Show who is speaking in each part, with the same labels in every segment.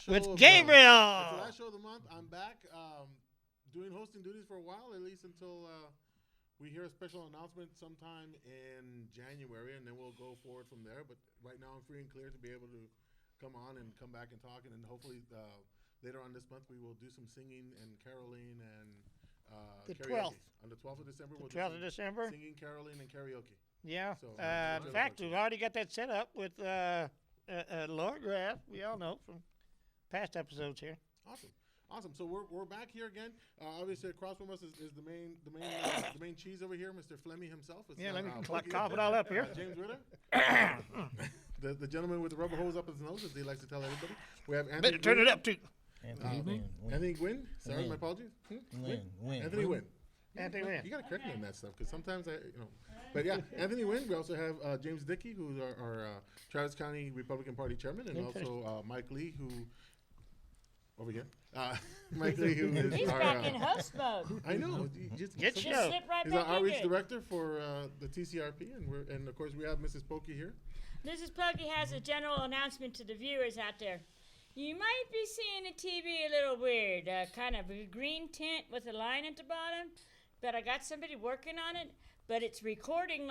Speaker 1: with Gabriel.
Speaker 2: It's the last show of the month. I'm back doing hosting duties for a while, at least until we hear a special announcement sometime in January, and then we'll go forward from there. But right now, I'm free and clear to be able to come on and come back and talk, and then hopefully later on this month we will do some singing and caroling and
Speaker 1: The
Speaker 2: karaoke.
Speaker 1: 12th.
Speaker 2: On the 12th of December, we'll
Speaker 1: 12th of
Speaker 2: do
Speaker 1: December?
Speaker 2: singing, caroling, and karaoke.
Speaker 1: Yeah.
Speaker 2: So,
Speaker 1: In fact, we've already got that set up with Laura Graff. We all know from past episodes here.
Speaker 2: Awesome. So we're back here again. Obviously, across from us is the main cheese over here, Mr. Flemmy himself. It's,
Speaker 1: Yeah, let me
Speaker 2: Pokey.
Speaker 1: cough it all up here.
Speaker 2: James Ritter. the gentleman with the rubber hose up his nose, as he likes to tell everybody. We have Anthony.
Speaker 1: Better turn it up too.
Speaker 2: Anthony Nguyen. Sorry, my apologies.
Speaker 3: Nguyen.
Speaker 2: Anthony Nguyen.
Speaker 1: Anthony Nguyen.
Speaker 2: You got to correct me on that stuff because sometimes But yeah, Anthony Nguyen. We also have James Dickey, who's our Travis County Republican Party chairman, and also Mike Lee, who over here. Mike Lee, who is
Speaker 4: He's
Speaker 2: our,
Speaker 4: back in host mode.
Speaker 2: I know. Just
Speaker 1: Get you.
Speaker 4: Slip right
Speaker 2: He's our
Speaker 4: back
Speaker 2: outreach
Speaker 4: into it.
Speaker 2: director for the TCRP, and of course we have Mrs. Pokey here.
Speaker 4: Mrs. Pokey has a general announcement to the viewers out there. You might be seeing the TV a little weird, kind of a green tint with a line at the bottom, but I got somebody working on it, but it's recording.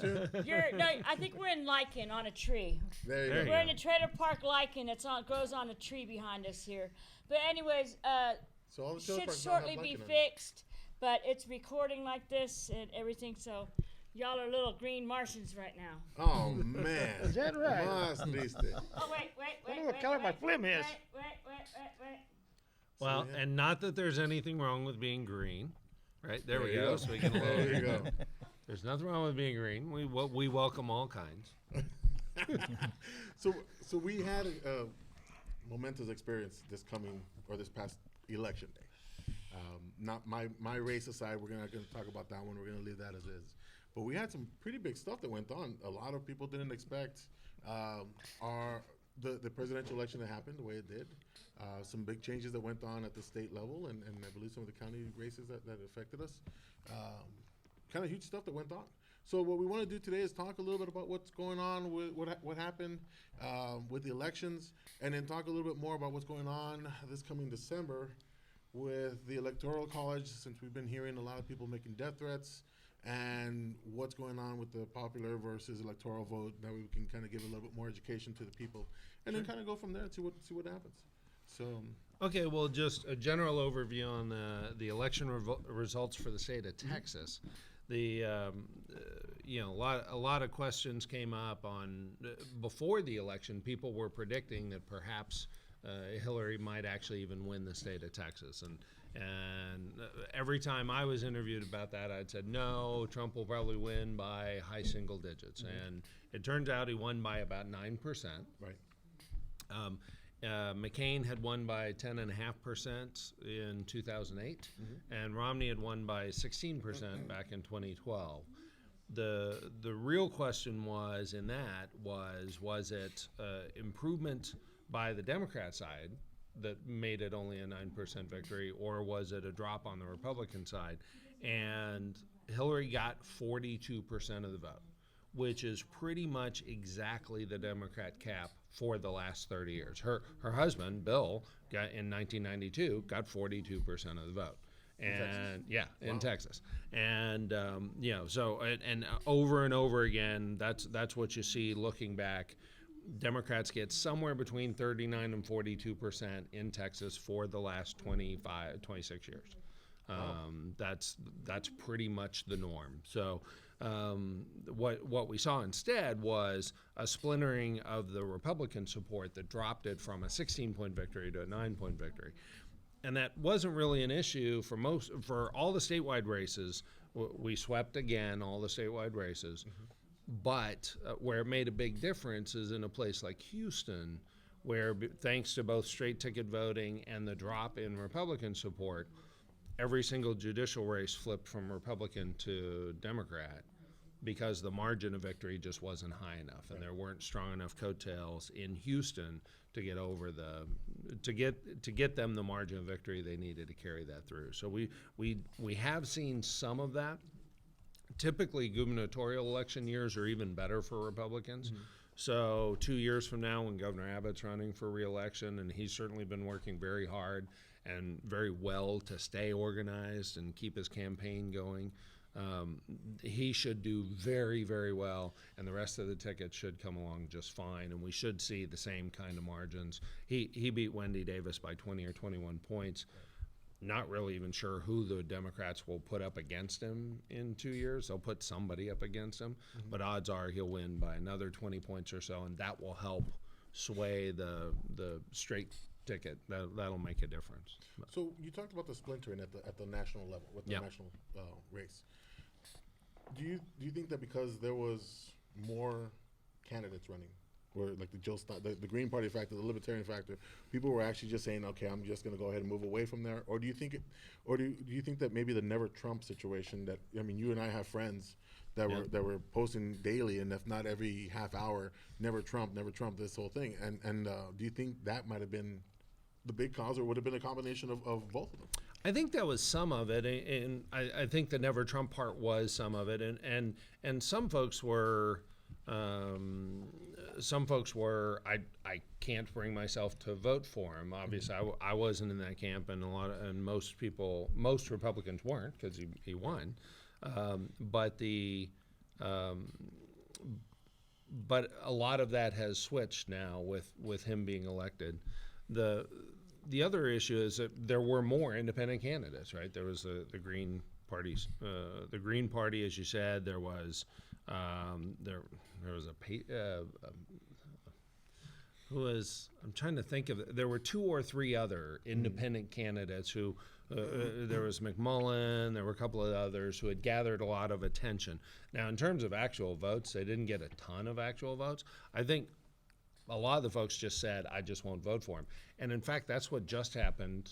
Speaker 4: I think we're in lichen on a tree.
Speaker 2: There you
Speaker 3: There
Speaker 2: go.
Speaker 4: We're in a trailer park lichen. Grows on a tree behind us here. But anyways,
Speaker 2: So all the trailer
Speaker 4: should
Speaker 2: parks now have
Speaker 4: shortly be
Speaker 2: lichen on it.
Speaker 4: fixed. But it's recording like this and everything. So y'all are little green Martians right now.
Speaker 2: Oh man.
Speaker 1: Is that right?
Speaker 2: Más triste.
Speaker 4: Oh wait.
Speaker 1: Wonder what color my flim is.
Speaker 4: Wait.
Speaker 3: Well,
Speaker 2: yeah.
Speaker 3: and not that there's anything wrong with being green, right? There we
Speaker 2: you
Speaker 3: go. So we get a little.
Speaker 2: There you go.
Speaker 3: There's nothing wrong with being green. We welcome all kinds.
Speaker 2: So we had a momentous experience this past election day. Not my race aside, we're not going to talk about that one. We're going to leave that as is. But we had some pretty big stuff that went on. A lot of people didn't expect the presidential election to happen the way it did. Some big changes that went on at the state level, and I believe some of the county races that affected us. Kind of huge stuff that went on. So what we want to do today is talk a little bit about what's going on with what happened with the elections, and then talk a little bit more about what's going on this coming December with the Electoral College, since we've been hearing a lot of people making death threats, and what's going on with the popular versus electoral vote. That we can kind of give a little bit more education to the people, and then kind of go from there and see what happens. So.
Speaker 3: Okay, well, just a general overview on the election results for the state of Texas. A lot of questions came up on before the election. People were predicting that perhaps Hillary might actually even win the state of Texas, and every time I was interviewed about that, I'd said no, Trump will probably win by high single digits, and it turns out he won by about 9%.
Speaker 2: Right.
Speaker 3: McCain had won by 10.5% in 2008, and Romney had won by 16% back in 2012. The real question was it improvement by the Democrat side that made it only a 9% victory, or was it a drop on the Republican side? And Hillary got 42% of the vote, which is pretty much exactly the Democrat cap for the last 30 years. Her husband, Bill, in 1992, got 42% of the vote. And in Texas. And and over and over again, that's what you see looking back. Democrats get somewhere between 39 and 42% in Texas for the last 26 years. That's pretty much the norm. So what we saw instead was a splintering of the Republican support that dropped it from a 16-point victory to a 9-point victory. And that wasn't really an issue for all the statewide races. We swept again all the statewide races. But where it made a big difference is in a place like Houston, where thanks to both straight ticket voting and the drop in Republican support, every single judicial race flipped from Republican to Democrat. because the margin of victory just wasn't high enough, and there weren't strong enough coattails in Houston to get over to get them the margin of victory they needed to carry that through. So we have seen some of that. Typically, gubernatorial election years are even better for Republicans. So 2 years from now, when Governor Abbott's running for re-election, and he's certainly been working very hard and very well to stay organized and keep his campaign going, he should do very, very well, and the rest of the tickets should come along just fine, and we should see the same kind of margins. He beat Wendy Davis by 20 or 21 points. Not really even sure who the Democrats will put up against him in 2 years. They'll put somebody up against him, but odds are he'll win by another 20 points or so, and that will help sway the straight ticket. That'll make a difference.
Speaker 2: So you talked about the splintering at the national level with the national race. Do you think that because there was more candidates running, or like the Green Party factor, the Libertarian factor, people were actually just saying, okay, I'm just going to go ahead and move away from there? Or do you think do you think that maybe the Never Trump situation, that, I mean, you and I have friends that were posting daily, and if not every half hour, Never Trump, this whole thing, and do you think that might have been the big cause, or would have been a combination of both of them?
Speaker 3: I think that was some of it, and I think the Never Trump part was some of it, and some folks were. I can't bring myself to vote for him. Obviously, I wasn't in that camp, and most Republicans weren't, because he won. But a lot of that has switched now with him being elected. The other issue is that there were more independent candidates, right? There was the Green Parties, the Green Party, as you said. There was I'm trying to think of it. There were 2 or 3 other independent candidates who, there was McMullen, there were a couple of others who had gathered a lot of attention. Now, in terms of actual votes, they didn't get a ton of actual votes. I think a lot of the folks just said, I just won't vote for him. And in fact, that's what just happened,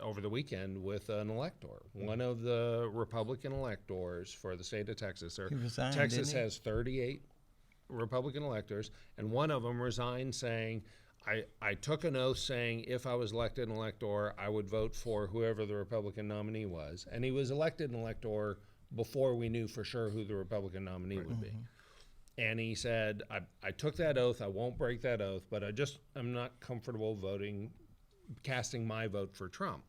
Speaker 3: over the weekend with an elector. One of the Republican electors for the state of Texas.
Speaker 5: Resigned,
Speaker 3: Texas has 38 Republican electors, and one of them resigned saying, I took an oath saying if I was elected an elector, I would vote for whoever the Republican nominee was. And he was elected an elector before we knew for sure who the Republican nominee would be. And he said, I took that oath, I won't break that oath, but I'm not comfortable casting my vote for Trump.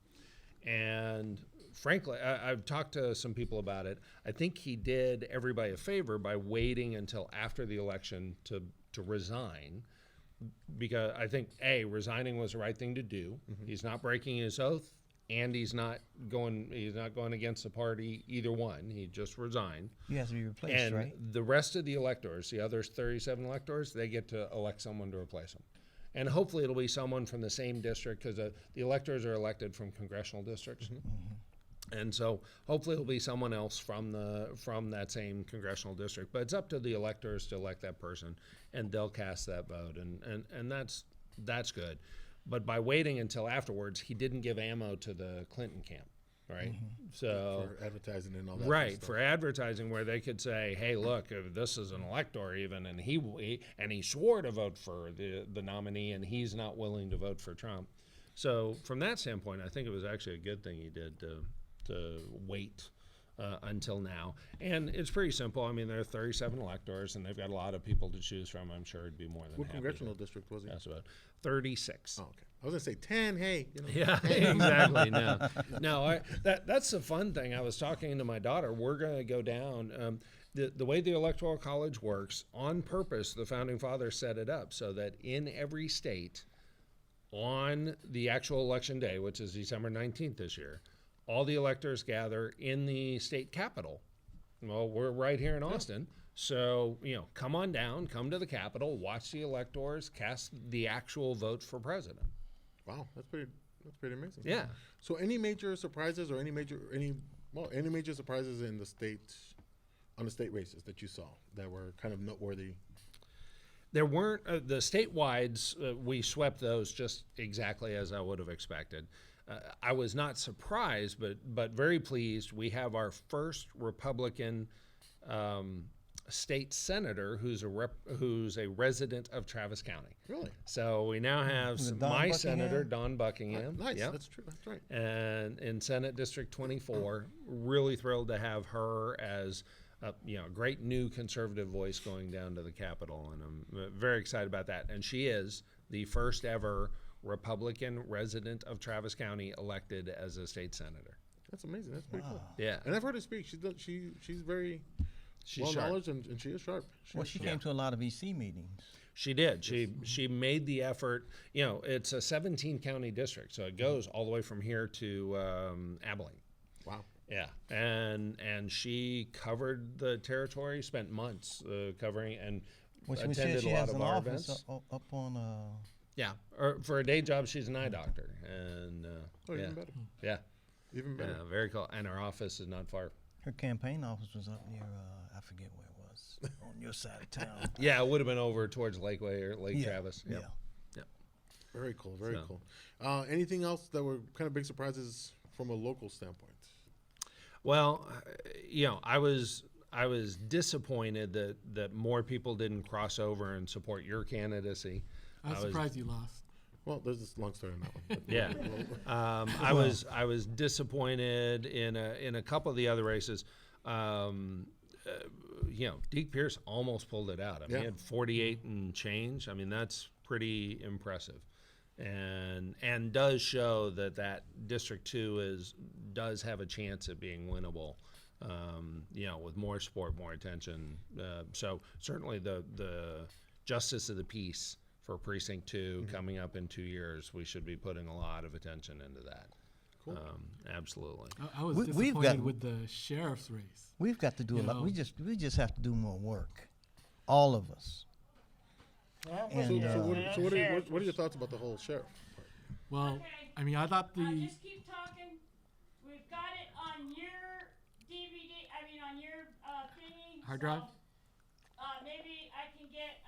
Speaker 3: And frankly, I've talked to some people about it. I think he did everybody a favor by waiting until after the election to resign, because I think, resigning was the right thing to do. He's not breaking his oath, and he's not going against the party, either one. He just resigned.
Speaker 5: He has to be replaced,
Speaker 3: and
Speaker 5: right?
Speaker 3: the rest of the electors, the other 37 electors, they get to elect someone to replace him. And hopefully it'll be someone from the same district, because the electors are elected from congressional districts. And so hopefully it'll be someone else from that same congressional district. But it's up to the electors to elect that person, and they'll cast that vote. And that's good. But by waiting until afterwards, he didn't give ammo to the Clinton camp, right? So
Speaker 2: For advertising and all that.
Speaker 3: right,
Speaker 2: stuff.
Speaker 3: for advertising, where they could say, hey, look, this is an elector even, and he swore to vote for the nominee, and he's not willing to vote for Trump. So from that standpoint, I think it was actually a good thing he did to wait until now. And it's pretty simple. I mean, there are 37 electors, and they've got a lot of people to choose from. I'm sure it'd be more than
Speaker 2: What
Speaker 3: happy
Speaker 2: congressional district was he?
Speaker 3: That's about 36.
Speaker 2: Oh, okay. I was going to say 10, hey.
Speaker 3: Yeah, exactly. No. That's the fun thing. I was talking to my daughter. We're going to go down. The way the Electoral College works, on purpose, the Founding Fathers set it up so that in every state, on the actual election day, which is December 19th this year, all the electors gather in the state capitol. Well, we're right here in Austin. So, come on down, come to the Capitol, watch the electors cast the actual vote for president.
Speaker 2: Wow, that's pretty amazing.
Speaker 3: Yeah.
Speaker 2: So any major surprises, or any major surprises in the state, on the state races that you saw that were kind of noteworthy?
Speaker 3: There weren't, the statewide, we swept those just exactly as I would have expected. I was not surprised, but very pleased. We have our first Republican state senator who's a resident of Travis County.
Speaker 2: Really?
Speaker 3: So we now have
Speaker 5: Was it
Speaker 3: my
Speaker 5: Don Buckingham?
Speaker 3: senator, Don Buckingham.
Speaker 2: Nice.
Speaker 3: Yep.
Speaker 2: That's true. That's right.
Speaker 3: And in Senate District 24, really thrilled to have her as a great new conservative voice going down to the Capitol, and I'm very excited about that. And she is the first ever Republican resident of Travis County elected as a state senator.
Speaker 2: That's amazing. That's pretty cool.
Speaker 3: Yeah,
Speaker 2: And I've heard her speak. She's very
Speaker 3: she's
Speaker 2: well
Speaker 3: sharp.
Speaker 2: knowledge, and she is sharp.
Speaker 5: Well, she came to a lot of EC meetings.
Speaker 3: She did. She made the effort. It's a 17 county district, so it goes all the way from here to Abilene.
Speaker 2: Wow.
Speaker 3: Yeah, and she covered the territory, spent months covering, and
Speaker 5: Which we
Speaker 3: attended
Speaker 5: said she
Speaker 3: a lot
Speaker 5: has
Speaker 3: of
Speaker 5: an
Speaker 3: our
Speaker 5: office
Speaker 3: events.
Speaker 5: up on.
Speaker 3: Yeah, or for a day job, she's an eye doctor, and
Speaker 2: Oh,
Speaker 3: yeah,
Speaker 2: even better.
Speaker 3: yeah,
Speaker 2: Even better.
Speaker 3: yeah, very cool. And our office is not far.
Speaker 5: Her campaign office was up near. I forget where it was. On your side of town.
Speaker 3: Yeah, it would have been over towards Lakeway or Lake
Speaker 5: Yeah,
Speaker 3: Travis. Yep.
Speaker 5: yeah.
Speaker 2: Very cool. Very
Speaker 3: So.
Speaker 2: cool. Anything else that were kind of big surprises from a local standpoint?
Speaker 3: Well, I was disappointed that more people didn't cross over and support your candidacy.
Speaker 6: I was surprised you lost.
Speaker 2: Well, there's this long story on that one. but-
Speaker 3: Yeah. I was disappointed in a couple of the other races. Deke Pierce almost pulled it out. I mean,
Speaker 2: Yeah.
Speaker 3: he had 48 and change. I mean, that's pretty impressive, and does show that District 2 does have a chance at being winnable. With more support, more attention. So certainly the justice of the peace for Precinct 2 coming up in 2 years, we should be putting a lot of attention into that.
Speaker 2: Cool.
Speaker 3: Absolutely.
Speaker 6: I was
Speaker 5: We've
Speaker 6: disappointed
Speaker 5: got-
Speaker 6: with the sheriff's race.
Speaker 5: We've got to do a
Speaker 6: You
Speaker 5: lot.
Speaker 6: know.
Speaker 5: We just have to do more work. All of us.
Speaker 1: Well,
Speaker 5: And,
Speaker 2: So,
Speaker 5: uh,
Speaker 2: what are your thoughts about the whole sheriff?
Speaker 6: Well,
Speaker 4: Okay.
Speaker 6: I mean, I thought the
Speaker 4: Just keep talking. We've got it on your DVD. I mean, on your thingy.
Speaker 6: Hard drive?
Speaker 4: Maybe I can get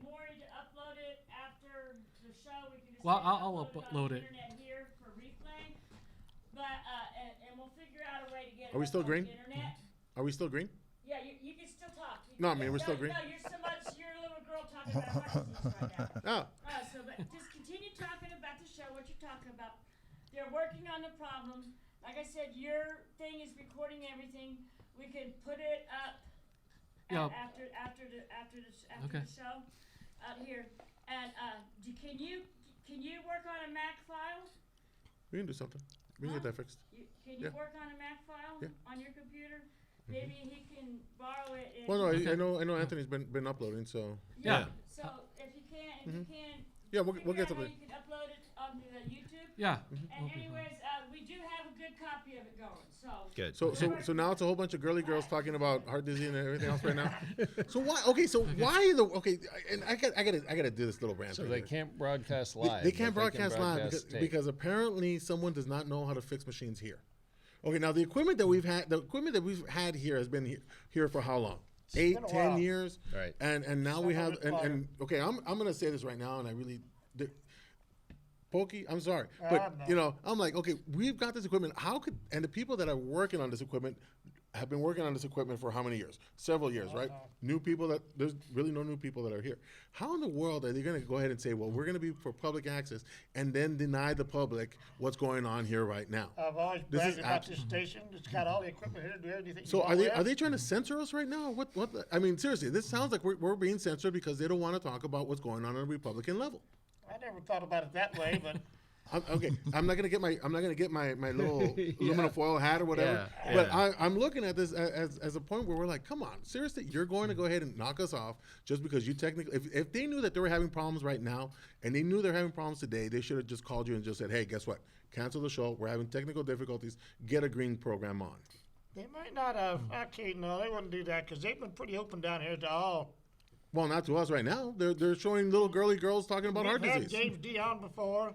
Speaker 4: Maury to upload it after the show. We can just
Speaker 6: Well,
Speaker 4: get it
Speaker 6: I'll
Speaker 4: uploaded
Speaker 6: upload
Speaker 4: on the
Speaker 6: it.
Speaker 4: internet here for replay. But and we'll figure out a way to get it
Speaker 2: Are we
Speaker 4: up
Speaker 2: still
Speaker 4: on
Speaker 2: green?
Speaker 4: the internet.
Speaker 2: Are we still green?
Speaker 4: Yeah, you can still talk.
Speaker 2: No, I mean, we're still green.
Speaker 4: No, you're so much. You're a little girl talking about heart disease right now.
Speaker 2: Oh,
Speaker 4: But just continue talking about the show, what you're talking about. They're working on the problem. Like I said, your thing is recording everything. We can put it up
Speaker 6: Yeah.
Speaker 4: after
Speaker 6: Okay.
Speaker 4: the show out here. And can you work on a Mac file?
Speaker 2: we can do something. We can get that fixed.
Speaker 4: Can you
Speaker 2: Yeah.
Speaker 4: work on a Mac file
Speaker 2: Yeah.
Speaker 4: on your computer? Maybe he can borrow it. And
Speaker 2: Well, no, I know Anthony's been uploading, so
Speaker 6: Yeah.
Speaker 4: So if you can,
Speaker 2: yeah, we'll
Speaker 4: figure
Speaker 2: get
Speaker 4: out how
Speaker 2: something.
Speaker 4: you can upload it onto the YouTube.
Speaker 6: yeah.
Speaker 4: And anyways, we do have a good copy of it going, so.
Speaker 3: Good.
Speaker 2: So now it's a whole bunch of girly girls talking about heart disease and everything else right now. So why? Okay, so why the okay? And I gotta do this little rant.
Speaker 3: So
Speaker 2: right
Speaker 3: they
Speaker 2: here.
Speaker 3: can't broadcast
Speaker 2: They-
Speaker 3: live.
Speaker 2: They
Speaker 3: but
Speaker 2: can't broadcast live
Speaker 3: broadcast tape.
Speaker 2: because apparently someone does not know how to fix machines here. Okay, now the equipment that we've had here has been here for how long? 8,
Speaker 1: been a
Speaker 2: 10
Speaker 1: while.
Speaker 2: years.
Speaker 3: Right.
Speaker 2: And now we
Speaker 1: Some
Speaker 2: have
Speaker 1: of it
Speaker 2: and okay, I'm gonna say this right now, and I really. Pokey, I'm sorry, but
Speaker 1: no.
Speaker 2: I'm like, okay, we've got this equipment. How could and the people that are working on this equipment have been working on this equipment for how many years? Several years, right? New people there's really no new people that are here. How in the world are they going to go ahead and say, well, we're going to be for public access, and then deny the public what's going on here right now?
Speaker 1: I've always
Speaker 2: This is
Speaker 1: bragged about
Speaker 2: abs-
Speaker 1: this station. It's got all the equipment here to do anything.
Speaker 2: So
Speaker 1: you
Speaker 2: are
Speaker 1: want
Speaker 2: they
Speaker 1: with.
Speaker 2: are they trying to censor us right now? I mean, seriously, this sounds like we're being censored because they don't want to talk about what's going on a Republican level.
Speaker 1: I never thought about it that way, but
Speaker 2: Okay, I'm not gonna get my little aluminum foil hat or whatever.
Speaker 3: Yeah,
Speaker 2: But
Speaker 3: yeah.
Speaker 2: I'm looking at this as a point where we're like, come on, seriously, you're going to go ahead and knock us off just because you technically, if they knew that they were having problems right now and they knew they're having problems today, they should have just called you and just said, hey, guess what? Cancel the show. We're having technical difficulties. Get a green program on.
Speaker 1: they might not have. Okay, no, they wouldn't do that because they've been pretty open down here to all.
Speaker 2: Well, not to us right now. They're showing little girly girls talking about heart
Speaker 1: We've had
Speaker 2: disease.
Speaker 1: James D on before.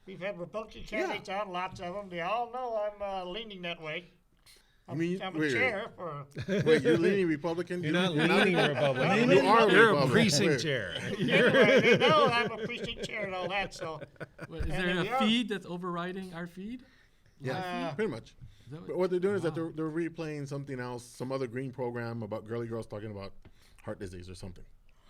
Speaker 1: We've had Republican candidates on, lots of them. They all know I'm leaning that way. I'm
Speaker 2: mean,
Speaker 1: a
Speaker 2: wait.
Speaker 1: chair for.
Speaker 2: Wait, you're leaning Republican?
Speaker 3: You're not leaning Republican.
Speaker 2: You are
Speaker 3: You're a
Speaker 2: Republican.
Speaker 3: precinct
Speaker 2: Wait.
Speaker 3: chair.
Speaker 1: Anyway, they know I'm a precinct chair and all that. So
Speaker 6: Wait, is
Speaker 1: And
Speaker 6: there
Speaker 1: if you
Speaker 6: a
Speaker 1: are-
Speaker 6: feed that's overriding our feed?
Speaker 2: Yeah, pretty much.
Speaker 6: Is that
Speaker 2: But what they're doing is that
Speaker 6: Wow.
Speaker 2: they're replaying something else, some other green program about girly girls talking about heart disease or something.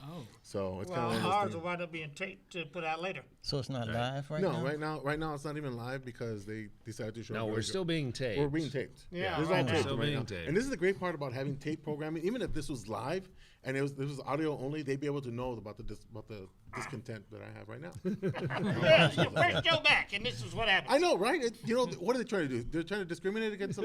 Speaker 6: Oh,
Speaker 2: So it's
Speaker 1: Well,
Speaker 2: kind of
Speaker 1: ours will wind up being taped to put out later.
Speaker 5: So it's not live right
Speaker 2: no,
Speaker 5: now?
Speaker 2: right now it's not even live because they decided to show.
Speaker 3: No,
Speaker 2: girly
Speaker 3: we're
Speaker 2: girl-
Speaker 3: still being taped.
Speaker 2: We're being taped.
Speaker 1: Yeah,
Speaker 2: this is
Speaker 1: right
Speaker 2: all
Speaker 1: now.
Speaker 2: taped
Speaker 3: Still
Speaker 2: right
Speaker 3: being
Speaker 2: now.
Speaker 3: taped.
Speaker 2: And this is the great part about having tape programming. Even if this was live and this was audio only, they'd be able to know about the discontent that I have right now.
Speaker 1: Yeah, it's your first show back, and this is what happened.
Speaker 2: I know, right? What are they trying to do? They're trying to discriminate against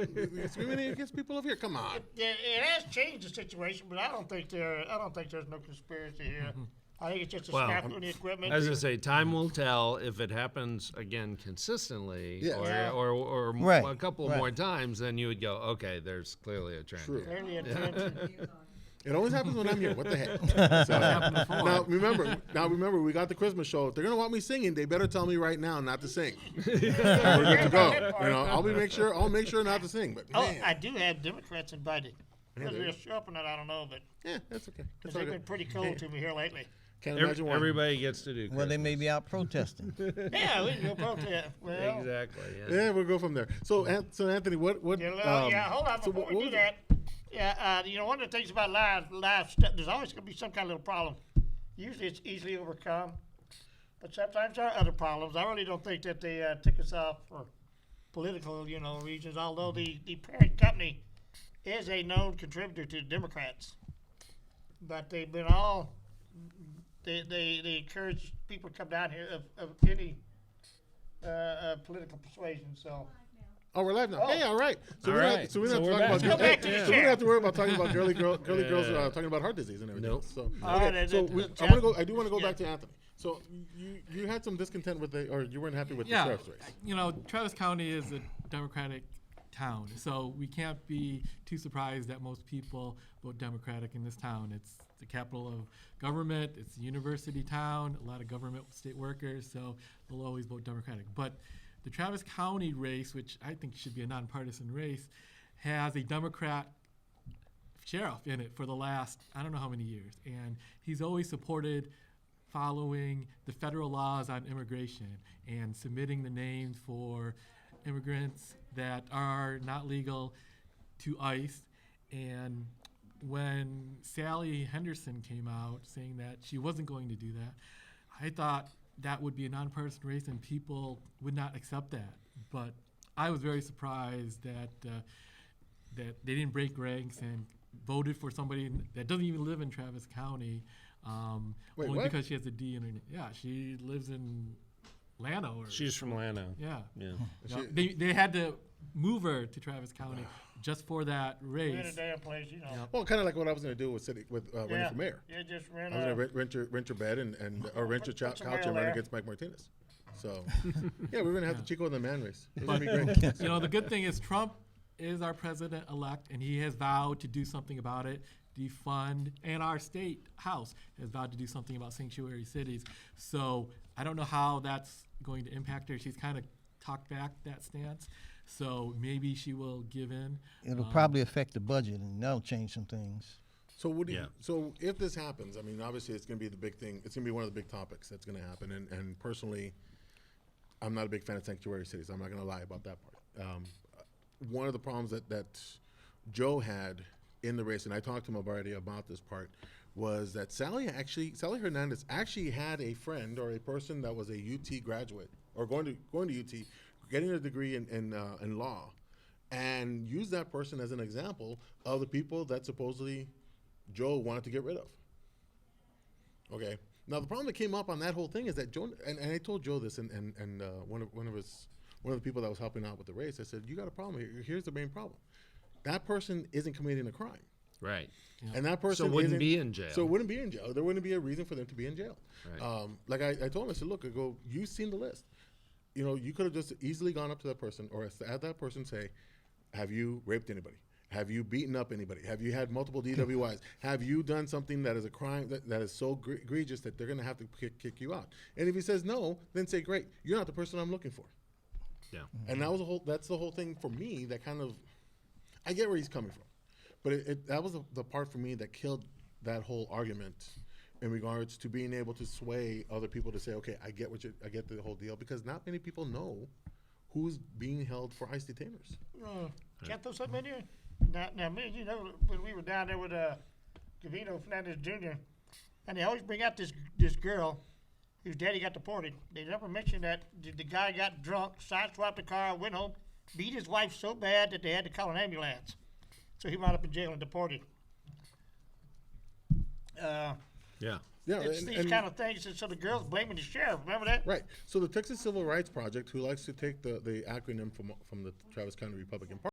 Speaker 2: people over here. Come on.
Speaker 1: It has changed the situation, but I don't think there's no conspiracy here. I think it's just a
Speaker 3: Well,
Speaker 1: snafu in the equipment.
Speaker 3: As I say, time will tell if it happens again consistently,
Speaker 2: Yes.
Speaker 1: Yeah.
Speaker 3: or
Speaker 5: Right,
Speaker 3: a couple
Speaker 5: right.
Speaker 3: more times. Then you would go, okay, there's clearly a trend.
Speaker 2: True.
Speaker 3: Here.
Speaker 1: Clearly a trend.
Speaker 2: It always happens when I'm here. What the heck? So, now remember, we got the Christmas show. If they're gonna want me singing, they better tell me right now not to sing. And we're good to go. I'll make sure not to sing. But
Speaker 1: Oh,
Speaker 2: man,
Speaker 1: I do have Democrats invited.
Speaker 2: Yeah,
Speaker 1: Whether
Speaker 2: they-
Speaker 1: they'll show up or not, I don't know, but
Speaker 2: yeah, that's okay.
Speaker 1: because
Speaker 2: That's all
Speaker 1: they've been
Speaker 2: good.
Speaker 1: pretty cold to me here lately.
Speaker 2: Can't imagine why.
Speaker 3: Everybody gets to do.
Speaker 5: Well, they may
Speaker 3: Christmas.
Speaker 5: be out protesting.
Speaker 1: Yeah, we can go protest. Well,
Speaker 3: Exactly. Yeah.
Speaker 2: Yeah, we'll go from there. So, Anthony, what?
Speaker 1: hold on.
Speaker 2: so
Speaker 1: Before
Speaker 2: what
Speaker 1: we do
Speaker 2: was
Speaker 1: that, one of the things about live stuff, there's always going to be some kind of little problem. Usually it's easily overcome, but sometimes there are other problems. I really don't think that they tick us off for political, reasons, although the parent company is a known contributor to the Democrats. But they've been they encourage people to come down here of any political persuasion, so.
Speaker 2: Oh, we're live now.
Speaker 1: Oh.
Speaker 2: Hey, all right. So
Speaker 3: All
Speaker 2: we don't
Speaker 3: right.
Speaker 2: have to
Speaker 3: So we're
Speaker 2: talk
Speaker 3: back.
Speaker 2: about
Speaker 1: Go back to the
Speaker 2: so we
Speaker 1: chair.
Speaker 2: don't have to worry about talking about girly girls talking about heart disease and everything.
Speaker 3: Nope.
Speaker 2: So,
Speaker 1: All
Speaker 2: okay,
Speaker 1: right,
Speaker 2: so I do want to go
Speaker 1: yeah.
Speaker 2: back to Anthony. So you had some discontent with or you weren't happy with the
Speaker 6: yeah.
Speaker 2: sheriff's race.
Speaker 6: Travis County is a Democratic town, so we can't be too surprised that most people vote Democratic in this town. It's the capital of government. It's a university town. A lot of government state workers, so they'll always vote Democratic. But the Travis County race, which I think should be a nonpartisan race, has a Democrat sheriff in it for the last, I don't know how many years. And he's always supported following the federal laws on immigration and submitting the names for immigrants that are not legal to ICE. And when Sally Henderson came out saying that she wasn't going to do that, I thought that would be a nonpartisan race and people would not accept that. But I was very surprised that that they didn't break ranks and voted for somebody that doesn't even live in Travis County,
Speaker 2: Wait,
Speaker 6: only
Speaker 2: what?
Speaker 6: because she has a D in her name. Yeah, she lives in Llano. Or,
Speaker 3: She's from Lano.
Speaker 6: yeah.
Speaker 3: Yeah.
Speaker 6: Yeah, they had to move her to Travis County just for that
Speaker 1: We're in a
Speaker 6: race.
Speaker 1: damn place,
Speaker 2: Well, kind of like what I was going to do with running
Speaker 1: Yeah.
Speaker 2: for mayor.
Speaker 1: Yeah, just rent
Speaker 2: I was going to rent your bed or rent your
Speaker 1: Put some
Speaker 2: couch
Speaker 1: mail
Speaker 2: and run
Speaker 1: there.
Speaker 2: against Mike Martinez. So, yeah, we're going to have the Chico and the man race. It's
Speaker 6: But
Speaker 2: going to be great.
Speaker 6: the good thing is Trump is our president-elect, and he has vowed to do something about it, defund, and our state house has vowed to do something about sanctuary cities. So I don't know how that's going to impact her. She's kind of talked back that stance, so maybe she will give in.
Speaker 5: It'll probably affect the budget, and that'll change some things.
Speaker 2: So what do you,
Speaker 3: Yeah.
Speaker 2: so if this happens, I mean, obviously it's going to be the big thing. It's going to be one of the big topics that's going to happen. And personally, I'm not a big fan of sanctuary cities. I'm not going to lie about that part. One of the problems that Joe had in the race, and I talked to him already about this part, was that Sally Hernandez actually had a friend or a person that was a UT graduate or going to UT, getting a degree in law, and used that person as an example of the people that supposedly Joe wanted to get rid of. Okay. Now the problem that came up on that whole thing is that Joe, and I told Joe this, and one of the people that was helping out with the race, I said, you got a problem here. Here's the main problem. That person isn't committing a crime.
Speaker 3: Right.
Speaker 2: And that person
Speaker 3: So wouldn't
Speaker 2: isn't-
Speaker 3: be in jail.
Speaker 2: So it wouldn't be in jail. There wouldn't be a reason for them to be in jail.
Speaker 3: Right.
Speaker 2: Like I told him, I said, look, I go, you've seen the list. You could have just easily gone up to that person or had that person say, have you raped anybody? Have you beaten up anybody? Have you had multiple DWIs? Have you done something that is a crime that is so egregious that they're going to have to kick you out? And if he says no, then say, great, you're not the person I'm looking for.
Speaker 3: Yeah.
Speaker 2: And that's the whole thing for me that kind of, I get where he's coming from. But that was the part for me that killed that whole argument in regards to being able to sway other people to say, okay, I get the whole deal, because not many people know who's being held for ICE detainers.
Speaker 1: Can I throw something in here? Now, me and you know, when we were down there with Gavino Fernandez Jr., and they always bring out this girl whose daddy got deported. They never mentioned that the guy got drunk, sideswiped the car, went home, beat his wife so bad that they had to call an ambulance. So he wound up in jail and deported.
Speaker 3: Yeah.
Speaker 2: Yeah,
Speaker 1: It's these kind of things, and so the girl's blaming the sheriff. Remember that?
Speaker 2: right. So the Texas Civil Rights Project, who likes to take the acronym from the Travis County Republican Party,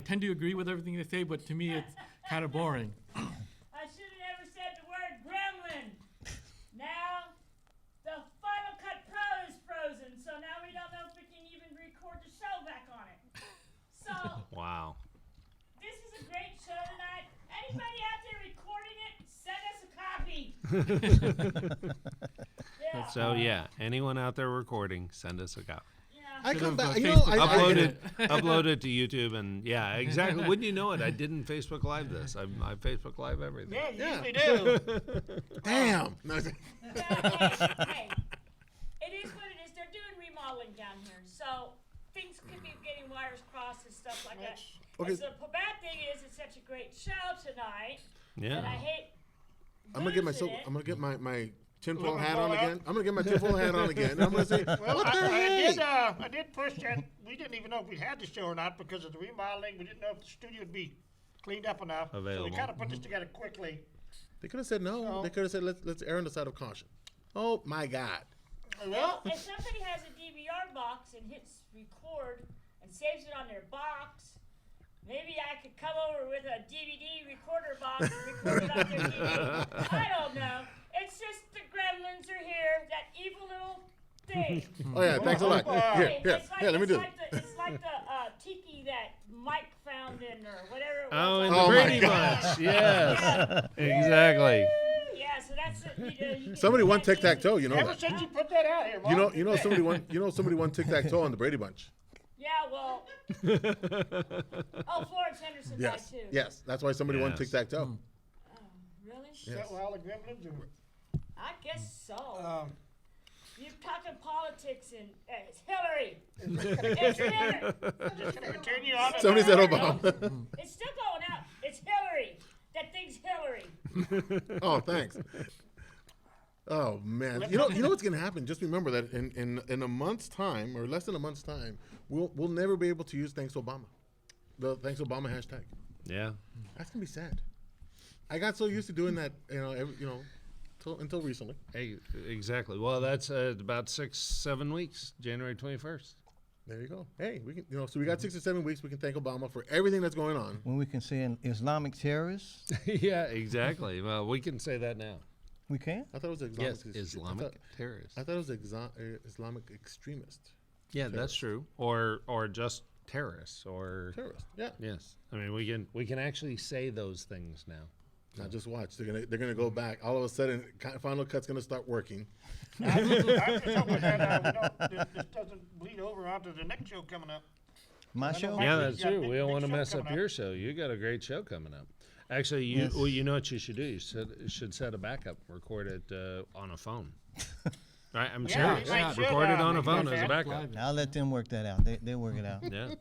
Speaker 6: tend to agree with everything they say, but to me, it's kind of boring.
Speaker 4: I should have never said the word gremlin. Now, the Final Cut Pro is frozen, so now we don't know if we can even record the show back on it. So,
Speaker 3: Wow.
Speaker 4: this is a great show tonight. Anybody out there recording it, send us a copy. Yeah.
Speaker 3: So yeah, anyone out there recording, send us a copy.
Speaker 4: Yeah.
Speaker 2: I come
Speaker 6: Should've,
Speaker 2: back.
Speaker 6: Facebook
Speaker 3: Upload
Speaker 2: I-
Speaker 3: it, upload it to YouTube, and yeah, exactly. Wouldn't you know it? I didn't Facebook Live this. I Facebook Live everything.
Speaker 1: Yeah, you
Speaker 2: Yeah.
Speaker 1: usually do.
Speaker 2: Damn. No,
Speaker 4: Hey, it is what it is. They're doing remodeling down here, so things could be getting wires crossed and stuff like that.
Speaker 2: Okay.
Speaker 4: And so the bad thing is, it's such a great show tonight, and I
Speaker 3: Yeah.
Speaker 4: hate.
Speaker 2: I'm gonna get
Speaker 4: losing it.
Speaker 2: I'm gonna get my tinfoil
Speaker 1: Lemon
Speaker 2: hat on
Speaker 1: fall out.
Speaker 2: again. I'm gonna get my tinfoil hat on again. And I'm gonna say,
Speaker 1: Well,
Speaker 2: what the
Speaker 1: I
Speaker 2: heck?
Speaker 1: did push that. We didn't even know if we had the show or not because of the remodeling. We didn't know if the studio would be cleaned up enough. So
Speaker 3: Available.
Speaker 1: we kind of put this together quickly.
Speaker 2: They could have said no.
Speaker 1: So-
Speaker 2: They could have said let's err on the side of caution. Oh my God.
Speaker 1: Well,
Speaker 4: If somebody has a DVR box and hits record and saves it on their box, maybe I could come over with a DVD recorder box and record it on their TV. I don't know. It's just the gremlins are here, that evil little thing.
Speaker 2: Oh yeah, thanks a lot. Here, here,
Speaker 4: It's like,
Speaker 2: here. Let me
Speaker 4: it's
Speaker 2: do
Speaker 4: like
Speaker 2: it.
Speaker 4: the, it's like the tiki that Mike found in or whatever it was.
Speaker 3: Oh, in
Speaker 2: Oh
Speaker 3: the
Speaker 2: my
Speaker 3: Brady
Speaker 2: God.
Speaker 3: Bunch. Yes. Exactly.
Speaker 4: Yeah, so that's it. You can
Speaker 2: Somebody
Speaker 4: do
Speaker 2: won
Speaker 4: that
Speaker 2: tic tac
Speaker 4: easy.
Speaker 2: toe. You know
Speaker 1: ever
Speaker 2: that.
Speaker 1: since you put that out here, Mom,
Speaker 2: Somebody won tic tac toe on the Brady Bunch.
Speaker 4: Yeah, well. Oh, Florence Henderson died
Speaker 2: Yes,
Speaker 4: too.
Speaker 2: yes. That's why somebody won
Speaker 3: Yes.
Speaker 2: tic tac toe.
Speaker 4: Oh, really?
Speaker 1: Is that
Speaker 2: Yes.
Speaker 1: where all the gremlins are?
Speaker 4: I guess so. You're talking politics and it's Hillary. It's Hillary.
Speaker 1: Just gonna continue on.
Speaker 2: Somebody said Obama.
Speaker 4: It's still going out. It's Hillary. That thing's Hillary.
Speaker 2: Oh, thanks. Oh man, you know what's gonna happen? Just remember that in a month's time or less than a month's time, we'll never be able to use thanks Obama, the thanks Obama hashtag.
Speaker 3: Yeah.
Speaker 2: That's gonna be sad. I got so used to doing that, until recently.
Speaker 3: Hey, exactly. Well, that's about 6-7 weeks. January 21st.
Speaker 2: There you go. Hey, we can, so we got 6 or 7 weeks. We can thank Obama for everything that's going on.
Speaker 5: When we can say an Islamic terrorist,
Speaker 3: Yeah, exactly. Well, we can say that now.
Speaker 5: we can.
Speaker 2: I thought it was Islamic.
Speaker 3: Yes, Islamic terrorist.
Speaker 2: I thought it was Islamic extremist
Speaker 3: Yeah, that's true. Or just terrorists or
Speaker 2: terrorist. Yeah.
Speaker 3: yes. I mean, we can actually say those things now.
Speaker 2: Now just watch. They're gonna go back. All of a sudden, Final Cut's gonna start working.
Speaker 1: I'm just hoping that this doesn't bleed over onto the next show coming up.
Speaker 5: My
Speaker 1: I know
Speaker 5: show.
Speaker 1: my-
Speaker 3: Yeah,
Speaker 1: you
Speaker 3: that's
Speaker 1: got a
Speaker 3: true.
Speaker 1: big-
Speaker 3: We don't
Speaker 1: big
Speaker 3: want to
Speaker 1: show
Speaker 3: mess up
Speaker 1: coming up.
Speaker 3: your show. You got a great show coming up. Actually, you
Speaker 5: Yes.
Speaker 3: well, you know what you should do. You should set a backup. Record it on a phone. Right? I'm
Speaker 1: Yeah,
Speaker 3: serious.
Speaker 1: you might should,
Speaker 3: Record it on a
Speaker 1: make
Speaker 3: phone
Speaker 1: that
Speaker 3: as a
Speaker 1: fast.
Speaker 3: backup.
Speaker 5: I'll let them work that out. They work it out.
Speaker 3: Yeah,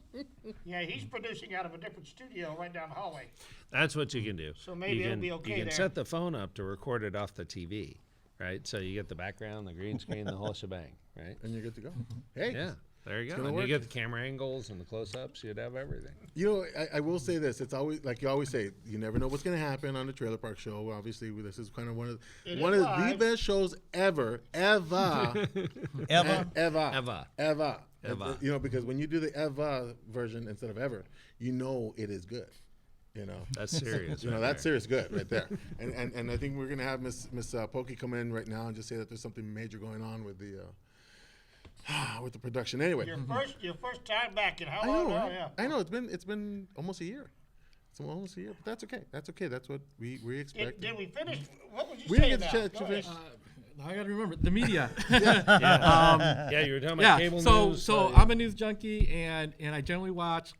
Speaker 1: Yeah, he's producing out of a different studio right down the hallway.
Speaker 3: that's what you can do.
Speaker 1: So maybe
Speaker 3: you
Speaker 1: it'll
Speaker 3: can,
Speaker 1: be okay
Speaker 3: You can
Speaker 1: there.
Speaker 3: set the phone up to record it off the TV, right? So you get the background, the green screen, the whole shebang, right?
Speaker 2: And you're good to go. Hey,
Speaker 3: Yeah, there you go.
Speaker 2: gonna
Speaker 3: And
Speaker 2: work.
Speaker 3: you get the camera angles and the close-ups. You'd have everything.
Speaker 2: I will say this. It's always like you always say. You never know what's going to happen on the Trailer Park Show. Obviously, this is kind of one of
Speaker 1: It
Speaker 2: the
Speaker 1: is live.
Speaker 2: best shows ever.
Speaker 5: Ever.
Speaker 3: Ever.
Speaker 2: Because when you do the Eva version instead of ever, it is good.
Speaker 3: That's serious.
Speaker 2: That's
Speaker 3: right
Speaker 2: serious good right there. and I think we're going to have Miss Pokey come in right now and just say that there's something major going on with the production. Anyway,
Speaker 1: Your first time back in how
Speaker 2: I
Speaker 1: long?
Speaker 2: know.
Speaker 1: Oh,
Speaker 2: Right?
Speaker 1: yeah.
Speaker 2: I know. It's been almost a year. It's almost a year, but that's okay. That's okay. That's what we expect.
Speaker 1: Did we finish? What was you
Speaker 2: We
Speaker 1: saying
Speaker 2: didn't get
Speaker 1: now?
Speaker 2: the chance to
Speaker 1: Go
Speaker 2: finish.
Speaker 1: ahead.
Speaker 6: I got to remember the media.
Speaker 3: Yeah, you were talking about cable news.
Speaker 6: So I'm a news junkie, and I generally watch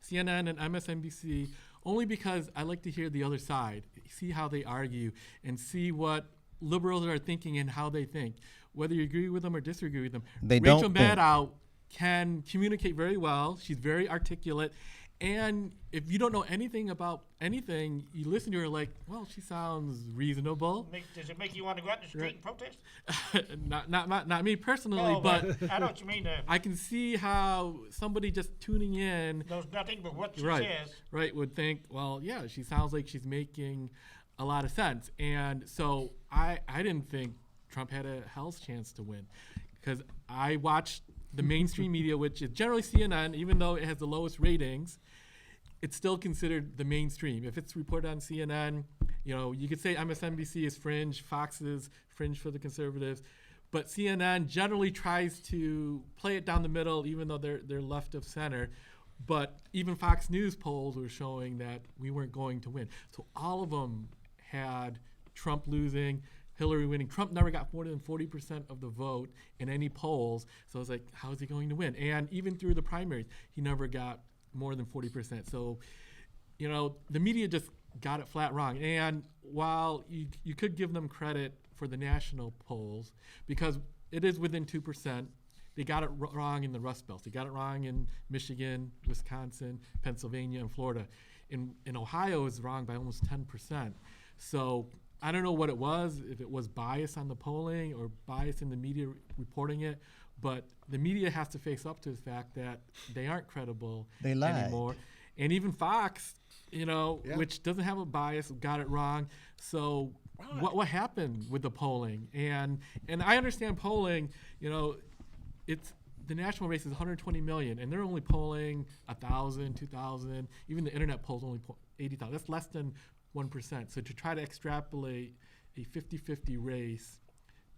Speaker 6: CNN and MSNBC only because I like to hear the other side, see how they argue, and see what liberals are thinking and how they think. Whether you agree with them or disagree with them,
Speaker 5: They
Speaker 6: Rachel
Speaker 5: don't think.
Speaker 6: Maddow can communicate very well. She's very articulate. And if you don't know anything about anything, you listen to her like, well, she sounds reasonable.
Speaker 1: Does it make you want to go out in the street and protest?
Speaker 6: not me personally,
Speaker 1: Oh,
Speaker 6: but
Speaker 1: I know what you mean.
Speaker 6: I can see how somebody just tuning in,
Speaker 1: Knows nothing but what she
Speaker 6: right,
Speaker 1: says.
Speaker 6: would think, well, yeah, she sounds like she's making a lot of sense. And so I didn't think Trump had a hell's chance to win because I watched the mainstream media, which is generally CNN, even though it has the lowest ratings. it's still considered the mainstream. If it's reported on CNN, you could say MSNBC is fringe, Fox is fringe for the conservatives, but CNN generally tries to play it down the middle, even though they're left of center. But even Fox News polls were showing that we weren't going to win. So all of them had Trump losing, Hillary winning. Trump never got more than 40% of the vote in any polls. So it's like, how is he going to win? And even through the primaries, he never got more than 40%. So, the media just got it flat wrong. And while you could give them credit for the national polls, because it is within 2%, they got it wrong in the Rust Belt. They got it wrong in Michigan, Wisconsin, Pennsylvania, and Florida. In Ohio, it's wrong by almost 10%. So I don't know what it was, if it was bias on the polling or bias in the media reporting it, but the media has to face up to the fact that they aren't credible
Speaker 5: They lied.
Speaker 6: anymore. And even Fox, which doesn't have a bias, got it wrong. So what happened with the polling? And I understand polling, it's the national race is 120 million, and they're only polling 1,000, 2,000. Even the internet polls only 80,000. That's less than 1%. So to try to extrapolate a 50-50 race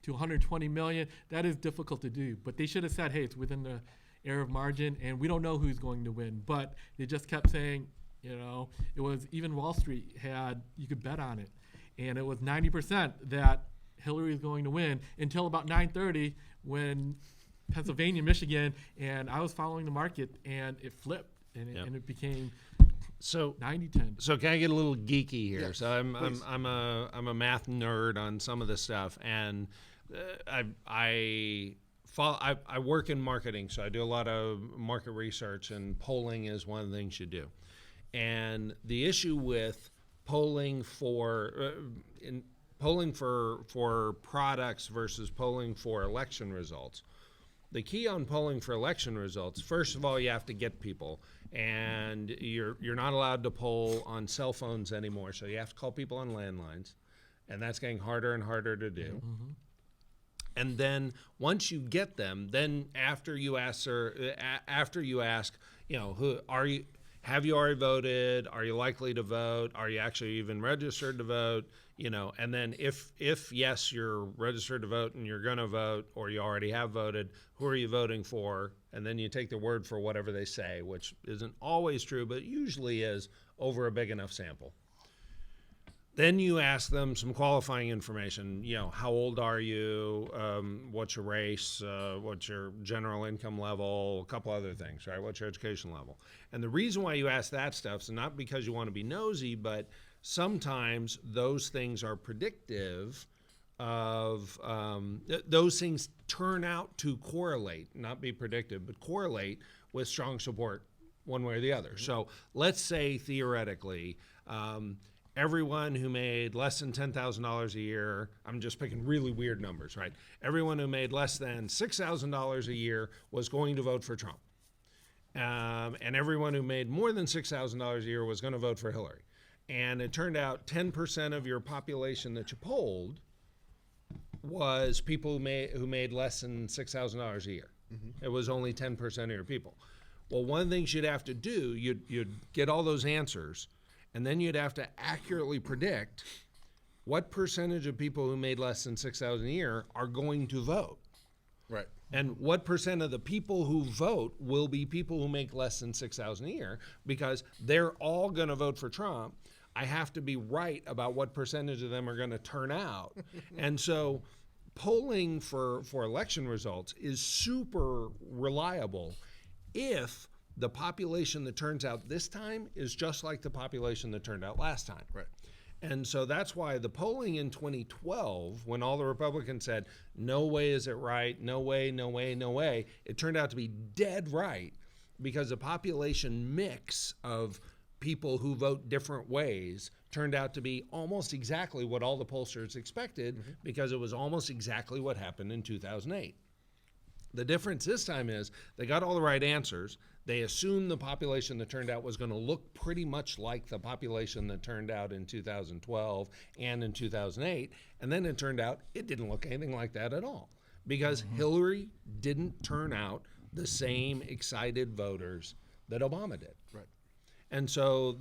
Speaker 6: to 120 million, that is difficult to do. But they should have said, hey, it's within the error of margin, and we don't know who's going to win. But they just kept saying, it was even Wall Street you could bet on it. And it was 90% that Hillary is going to win until about 9:30 when Pennsylvania, Michigan, and I was following the market, and it flipped, and it became
Speaker 3: So
Speaker 6: 90-10.
Speaker 3: So can I get a little geeky here?
Speaker 2: Yes,
Speaker 3: So I'm a math nerd on some of this stuff, and I work in marketing, so I do a lot of market research, and polling is one of the things you do. And the issue with polling for products versus polling for election results. The key on polling for election results, first of all, you have to get people, and you're not allowed to poll on cell phones anymore, so you have to call people on landlines, and that's getting harder and harder to do. Mm-hmm. And then once you get them, then after you ask, who are you? Have you already voted? Are you likely to vote? Are you actually even registered to vote? And then if yes, you're registered to vote and you're going to vote, or you already have voted, who are you voting for? And then you take their word for whatever they say, which isn't always true, but usually is over a big enough sample. Then you ask them some qualifying information. How old are you? What's your race? What's your general income level? A couple other things, right? What's your education level? And the reason why you ask that stuff is not because you want to be nosy, but sometimes those things are predictive of those things turn out to correlate, not be predictive, but correlate with strong support one way or the other. Mm-hmm. So let's say theoretically, everyone who made less than $10,000 a year, I'm just picking really weird numbers, right? Everyone who made less than $6,000 a year was going to vote for Trump. And everyone who made more than $6,000 a year was going to vote for Hillary. And it turned out 10% of your population that you polled was people who made less than $6,000 a year. Mm-hmm. It was only 10% of your people. Well, one of the things you'd have to do, you'd get all those answers, and then you'd have to accurately predict what percentage of people who made less than $6,000 a year are going to vote.
Speaker 2: Right.
Speaker 3: And what percent of the people who vote will be people who make less than $6,000 a year, because they're all going to vote for Trump. I have to be right about what percentage of them are going to turn out. And so polling for election results is super reliable if the population that turns out this time is just like the population that turned out last time.
Speaker 2: Right.
Speaker 3: And so that's why the polling in 2012, when all the Republicans said, no way is it right, no way, no way, no way, it turned out to be dead right, because the population mix of people who vote different ways turned out to be almost exactly what all the pollsters expected, mm-hmm. because it was almost exactly what happened in 2008. The difference this time is they got all the right answers. They assumed the population that turned out was going to look pretty much like the population that turned out in 2012 and in 2008. And then it turned out it didn't look anything like that at all, because mm-hmm. Hillary didn't turn out the same excited voters that Obama did.
Speaker 2: Right.
Speaker 3: And so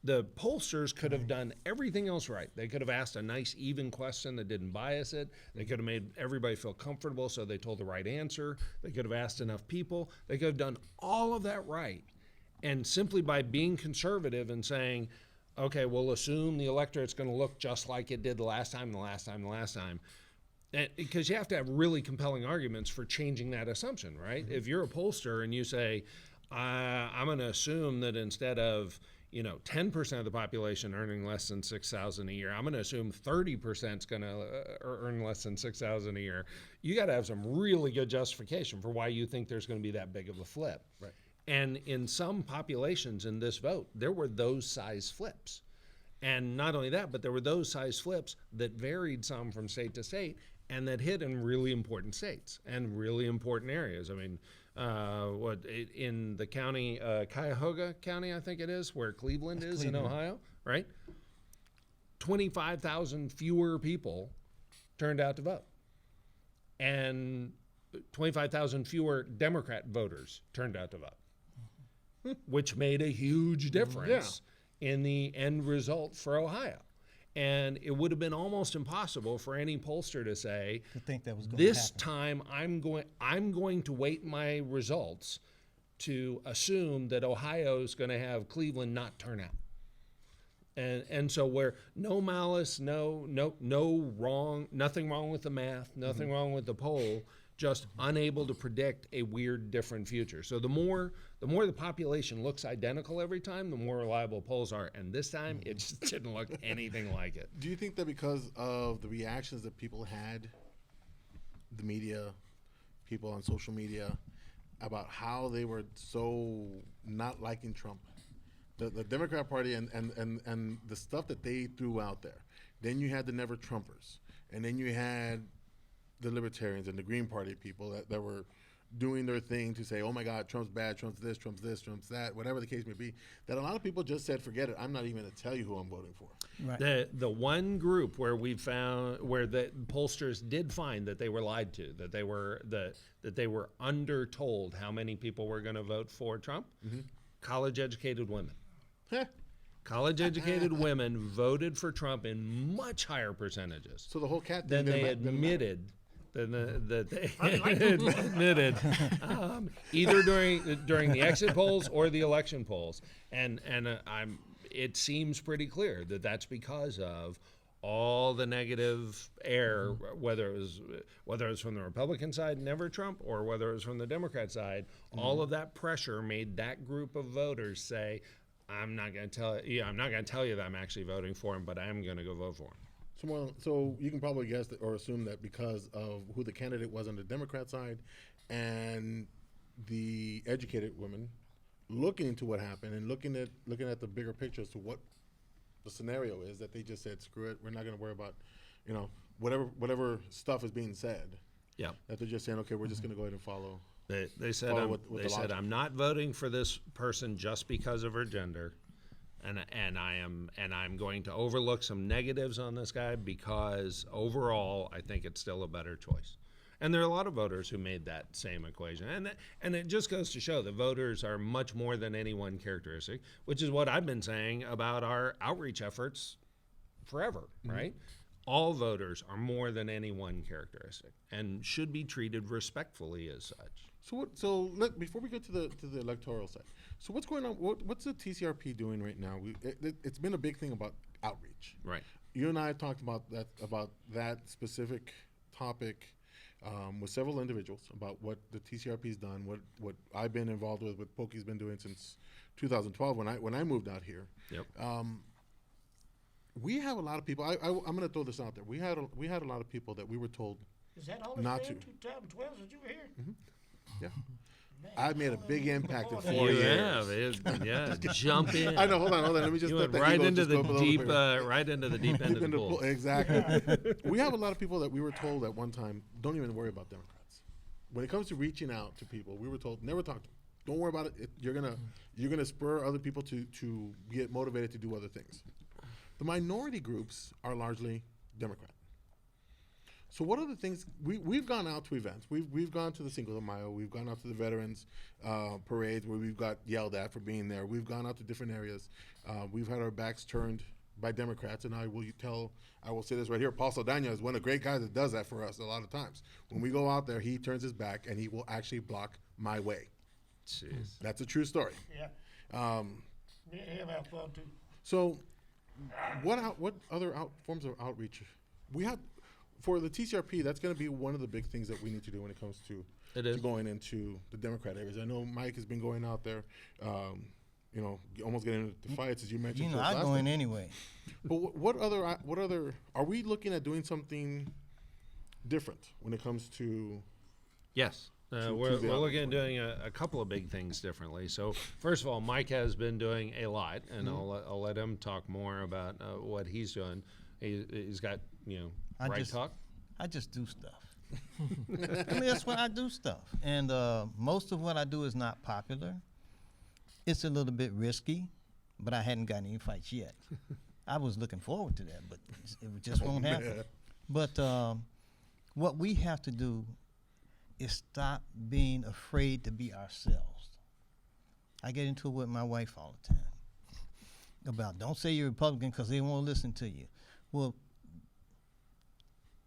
Speaker 3: the pollsters could have done everything else right. They could have asked a nice, even question that didn't bias it. They could have made everybody feel comfortable, so they told the right answer. They could have asked enough people. They could have done all of that right. And simply by being conservative and saying, okay, we'll assume the electorate's going to look just like it did the last time, because you have to have really compelling arguments for changing that assumption, right? If you're a pollster and you say, I'm going to assume that instead of 10% of the population earning less than $6,000 a year, I'm going to assume 30% is going to earn less than $6,000 a year. You got to have some really good justification for why you think there's going to be that big of a flip.
Speaker 2: Right.
Speaker 3: And in some populations in this vote, there were those size flips. And not only that, but there were those size flips that varied some from state to state and that hit in really important states and really important areas. I mean, in the county, Cuyahoga County, I think it is, where Cleveland is in Ohio, right? 25,000 fewer people turned out to vote. And 25,000 fewer Democrat voters turned out to vote, which made a huge difference in the end result for Ohio. And it would have been almost impossible for any pollster to say,
Speaker 5: think that was going
Speaker 3: this
Speaker 5: to
Speaker 3: time I'm going to weight my results to assume that Ohio is going to have Cleveland not turn out. And so where no malice, no wrong, nothing wrong with the math, nothing wrong with the poll, just unable to predict a weird, different future. So the more the population looks identical every time, the more reliable polls are. And this time, it just didn't look anything like it.
Speaker 2: Do you think that because of the reactions that people had, the media, people on social media, about how they were so not liking Trump, the Democrat Party and the stuff that they threw out there, then you had the Never Trumpers, and then you had the Libertarians and the Green Party people that were doing their thing to say, oh my God, Trump's bad, Trump's this, Trump's that, whatever the case may be, that a lot of people just said, forget it, I'm not even going to tell you who I'm voting for.
Speaker 5: Right.
Speaker 3: The one group where we found, where the pollsters did find that they were lied to, that they were undertold how many people were going to vote for Trump, college-educated women. College-educated women voted for Trump in much higher percentages
Speaker 2: So the whole cat
Speaker 3: than
Speaker 2: thing
Speaker 3: they
Speaker 2: didn't matter.
Speaker 3: admitted. That they admitted either during the exit polls or the election polls, and it seems pretty clear that that's because of all the negative air, whether it was from the Republican side, never Trump, or whether it was from the Democrat side. All of that pressure made that group of voters say, I'm not going to tell you that I'm actually voting for him, but I am going to go vote for him.
Speaker 2: So you can probably guess that, or assume that because of who the candidate was on the Democrat side and the educated women looking into what happened and looking at the bigger picture as to what the scenario is, that they just said, screw it, we're not going to worry about, whatever stuff is being said. Yeah. That they're just saying, okay, we're just going to go ahead and follow.
Speaker 3: They said I'm not voting for this person just because of her gender. And I'm going to overlook some negatives on this guy because overall I think it's still a better choice. And there are a lot of voters who made that same equation. And it just goes to show that voters are much more than any one characteristic, which is what I've been saying about our outreach efforts forever, right? All voters are more than any one characteristic and should be treated respectfully as such.
Speaker 2: Before we get to the electoral side, so what's going on? What's the TCRP doing right now? It's been a big thing about outreach.
Speaker 3: Right.
Speaker 2: You and I have talked about that specific topic with several individuals about what the TCRP's done, what I've been involved with, what Pokey's been doing since 2012 when I moved out here.
Speaker 3: Yep.
Speaker 2: We have a lot of people. I'm going to throw this out there. We had a lot of people that we were told
Speaker 1: Is that all
Speaker 2: not
Speaker 1: it's
Speaker 2: to.
Speaker 1: been 2012 since you were here?
Speaker 2: Yeah.
Speaker 1: Man,
Speaker 2: I made a big impact in 4
Speaker 3: You
Speaker 2: years.
Speaker 3: have, jump in.
Speaker 2: I know. Hold on. Let me just
Speaker 3: You
Speaker 2: let
Speaker 3: went
Speaker 2: that
Speaker 3: right
Speaker 2: ego
Speaker 3: into
Speaker 2: just
Speaker 3: the
Speaker 2: go up a little
Speaker 3: deep,
Speaker 2: bit.
Speaker 3: right into the deep end of the pool.
Speaker 2: Exactly. We have a lot of people that we were told at one time, don't even worry about Democrats. When it comes to reaching out to people, we were told, never talk to them. Don't worry about it. You're gonna spur other people to get motivated to do other things. The minority groups are largely Democrat. So what are the things we've gone out to events? We've gone to the Cinco de Mayo. We've gone out to the veterans parades where we've got yelled at for being there. We've gone out to different areas. We've had our backs turned by Democrats, and I will say this right here. Paul Saldana is one of the great guys that does that for us a lot of times. When we go out there, he turns his back and he will actually block my way.
Speaker 3: Jeez.
Speaker 2: That's a true story.
Speaker 1: Yeah. Him have fun too.
Speaker 2: So, what other forms of outreach we have for the TCRP? That's going to be one of the big things that we need to do when it comes to going into the Democrat areas. I know Mike has been going out there, almost getting into fights, as you mentioned.
Speaker 5: You know, I go in anyway.
Speaker 2: But what other are we looking at doing something different when it comes to?
Speaker 3: Yes. We're looking at doing a couple of big things differently. So first of all, Mike has been doing a lot, and I'll let him talk more about what he's doing. He's got talk.
Speaker 5: I just do stuff. I mean, that's what I do stuff, and most of what I do is not popular. It's a little bit risky, but I hadn't gotten any fights yet. I was looking forward to that, but it just won't happen. But what we have to do is stop being afraid to be ourselves. I get into it with my wife all the time about don't say you're Republican because they won't listen to you. Well,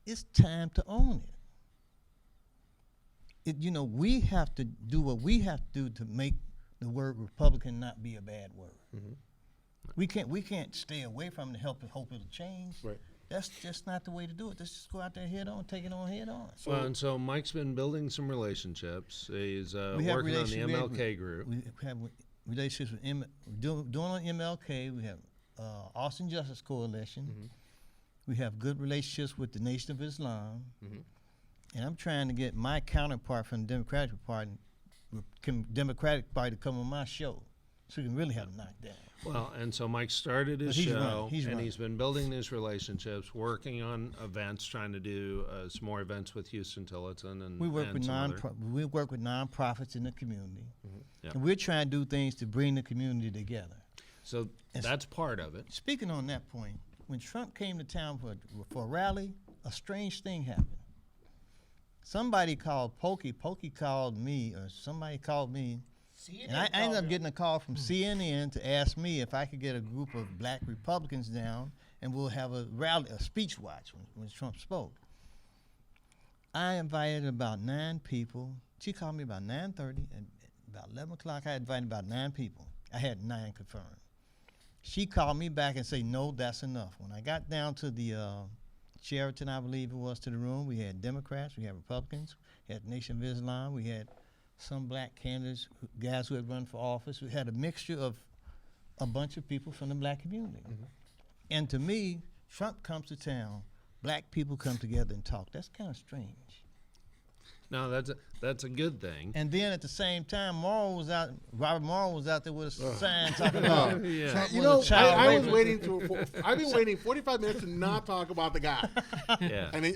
Speaker 5: it's time to own it. We have to do what we have to do to make the word Republican not be a bad word. Mm-hmm. We can't stay away from it and hope it'll change.
Speaker 2: Right.
Speaker 5: That's just not the way to do it. Let's just go out there head on, take it on head on.
Speaker 3: And so Mike's been building some relationships. He's working on the MLK group.
Speaker 5: We have relationships with doing on MLK. We have Austin Justice Coalition. Mm-hmm. We have good relationships with the Nation of Islam. Mm-hmm. And I'm trying to get my counterpart from the Democratic Party to come on my show so we can really have a knockdown.
Speaker 3: Well, and so Mike started his show, and he's been building these relationships, working on events, trying to do some more events with Houston Tillotson, and
Speaker 5: we work with nonprofits in the community,
Speaker 3: mm-hmm.
Speaker 5: And we're trying to do things to bring the community together.
Speaker 3: So that's part of it.
Speaker 5: Speaking on that point, when Trump came to town for a rally, a strange thing happened. Somebody called Pokey. Pokey called me, or somebody called me. And I ended up getting a call from CNN to ask me if I could get a group of black Republicans down and we'll have a rally, a speech watch when Trump spoke. I invited about 9 people. She called me about 9:30, and about 11 o'clock I invited about 9 people. I had 9 confirmed. She called me back and said, no, that's enough. When I got down to the Sheraton, I believe it was, to the room, we had Democrats, we had Republicans, we had Nation of Islam, we had some black candidates, guys who had run for office. We had a mixture of a bunch of people from the black community. Mm-hmm. And to me, Trump comes to town, black people come together and talk. That's kind of strange.
Speaker 3: No, that's a good thing.
Speaker 5: And then at the same time, Robert Morrow was out there with a sign talking about Trump was a child
Speaker 2: I was
Speaker 5: rapist.
Speaker 2: waiting I've been waiting 45 minutes to not talk about the guy.
Speaker 3: Yeah.
Speaker 2: And then,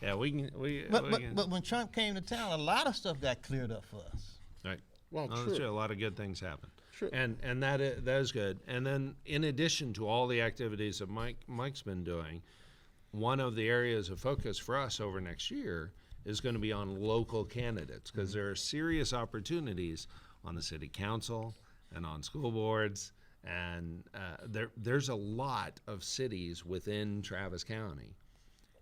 Speaker 3: yeah, we can.
Speaker 5: But when Trump came to town, a lot of stuff got cleared up for us.
Speaker 3: Right.
Speaker 2: Well,
Speaker 3: that's true. A lot of good things happened.
Speaker 2: True.
Speaker 3: And that is good. And then in addition to all the activities that Mike's been doing, one of the areas of focus for us over next year is going to be on local candidates, because there are serious opportunities on the city council and on school boards, and there's a lot of cities within Travis County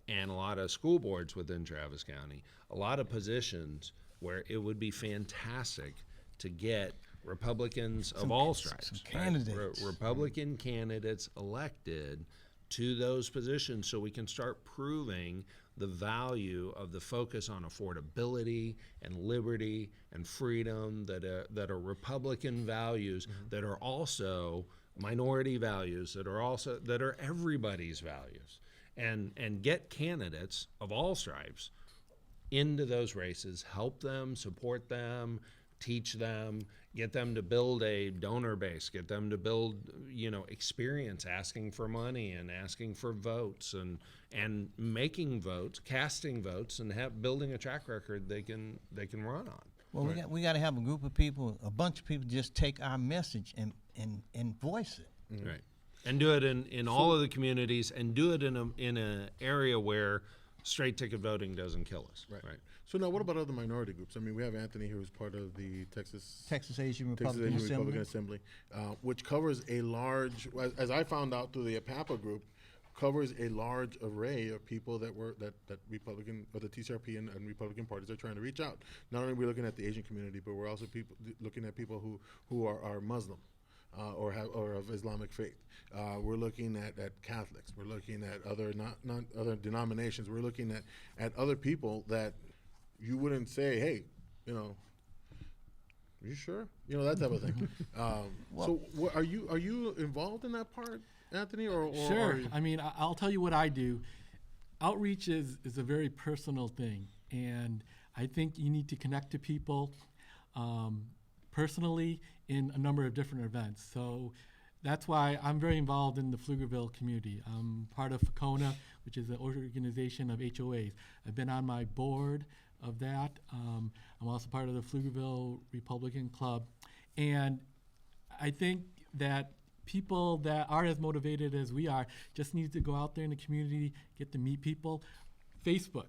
Speaker 3: and a lot of school boards within Travis County, a lot of positions where it would be fantastic to get Republicans of all stripes,
Speaker 5: candidates.
Speaker 3: Republican candidates elected to those positions, so we can start proving the value of the focus on affordability and liberty and freedom that are Republican values, that are also minority values, that are everybody's values, and get candidates of all stripes into those races, help them, support them, teach them, get them to build a donor base, get them to build, experience asking for money and asking for votes and making votes, casting votes, and building a track record they can run on.
Speaker 5: Well,
Speaker 3: Right.
Speaker 5: we got to have a group of people, a bunch of people, just take our message and voice it.
Speaker 3: Right. And do it in all of the communities, and do it in a area where straight ticket voting doesn't kill us.
Speaker 2: Right. So now, what about other minority groups? I mean, we have Anthony, who's part of the Texas
Speaker 5: Asian
Speaker 2: Texas
Speaker 5: Republican
Speaker 2: Asian
Speaker 5: Assembly.
Speaker 2: Republican Assembly, which covers a large, as I found out through the APAPA group, covers a large array of people that Republican or the TCRP and Republican parties are trying to reach out. Not only are we looking at the Asian community, but we're also looking at people who are Muslim or of Islamic faith. We're looking at Catholics. We're looking at other not other denominations. We're looking at other people that you wouldn't say, hey, are you sure? That type of thing. So are you involved in that part, Anthony? Or
Speaker 6: Sure. I mean, I'll tell you what I do. Outreach is a very personal thing, and I think you need to connect to people personally in a number of different events. So that's why I'm very involved in the Pflugerville community. I'm part of FACONA, which is an organization of HOAs. I've been on my board of that. I'm also part of the Pflugerville Republican Club. And I think that people that are as motivated as we are just need to go out there in the community, get to meet people. Facebook.